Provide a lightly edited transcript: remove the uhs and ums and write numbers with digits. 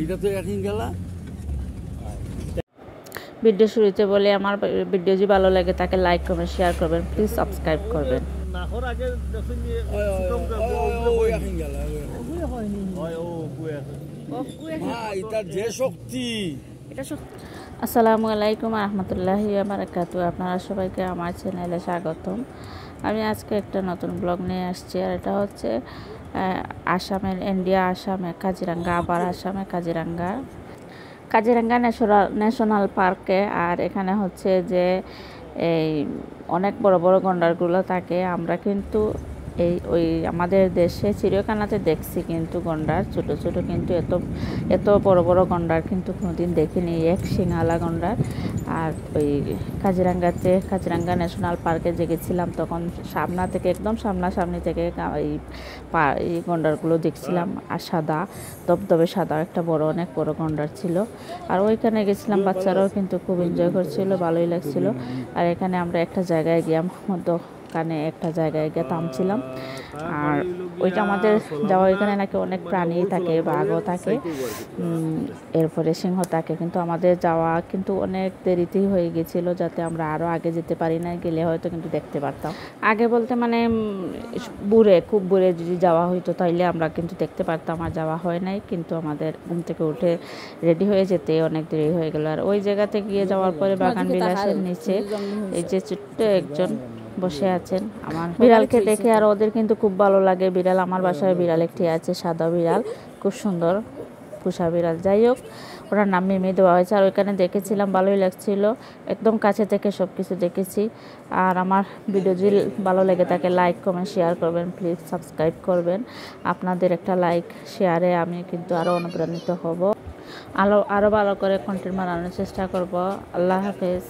এটা তো একই গেলা। ভিডিও শুরুতে বলে আমার ভিডিও যদি ভালো লাগে তাকে লাইক কমেন্ট শেয়ার করবেন, প্লিজ সাবস্ক্রাইব করবেন। আসসালামু আলাইকুম রহমতুল্লাহি ওয়া বারাকাতুহু। আপনারা সবাইকে আমার চ্যানেলে স্বাগতম। আমি আজকে একটা নতুন ব্লগ নিয়ে আসছি, আর এটা হচ্ছে আসামের আসামে কাজিরাঙ্গা, আবার আসামে কাজিরাঙ্গা ন্যাশনাল পার্কে। আর এখানে হচ্ছে যে এই অনেক বড় বড় গন্ডারগুলো থাকে। আমরা কিন্তু ওই আমাদের দেশে চিড়িয়াখানাতে দেখছি, কিন্তু গন্ডার ছোট ছোট, কিন্তু এত বড় বড় গন্ডার কিন্তু কোনোদিন দেখিনি, এক শিঙালা গন্ডার। আর ওই কাজিরাঙ্গা ন্যাশনাল পার্কে যে গেছিলাম তখন একদম সামনাসামনি থেকে এই গন্ডারগুলো দেখছিলাম। আর দবদবে সাদা একটা অনেক বড় গন্ডার ছিল। আর ওইখানে গেছিলাম, বাচ্চারাও কিন্তু খুব এনজয় করছিল, ভালোই লাগছিল। আর এখানে আমরা একটা জায়গায় গিয়ে থামছিলাম। আর ওইটা আমাদের যাওয়া, ওইখানে নাকি অনেক প্রাণী থাকে, বাঘও থাকে, এরপরে সিংহ থাকে। কিন্তু আমাদের যাওয়া কিন্তু অনেক দেরিতেই হয়ে গেছিলো, যাতে আমরা আরও আগে যেতে পারি না, গেলে হয়তো কিন্তু দেখতে পারতাম। আগে বলতে মানে খুব বুড়ে যদি যাওয়া হইতো তাইলে আমরা কিন্তু দেখতে পারতাম। আর যাওয়া হয় নাই, কিন্তু আমাদের ঘুম থেকে উঠে রেডি হয়ে যেতে অনেক দেরি হয়ে গেল। আর ওই জায়গাতে গিয়ে যাওয়ার পরে বাগান বিলাসের নিচে এই যে ছোট্ট একজন বসে আছেন আমার বিড়ালকে দেখে, আর ওদের কিন্তু খুব ভালো লাগে বিড়াল। আমার বাসায় বিড়াল একটি আছে, সাদা বিড়াল, খুব সুন্দর পোষা বিড়াল। যাই হোক, ওটার নাম মিমি দেওয়া হয়েছে। আর ওইখানে দেখেছিলাম, ভালোই লাগছিল, একদম কাছে থেকে সব কিছু দেখেছি। আর আমার ভিডিও যদি ভালো লেগে থাকে লাইক কমেন্ট শেয়ার করবেন, প্লিজ সাবস্ক্রাইব করবেন। আপনাদের একটা লাইক শেয়ারে আমি কিন্তু আরও অনুপ্রাণিত হব, আরও ভালো করে কন্টেন্ট বানানোর চেষ্টা করব। আল্লাহ হাফেজ।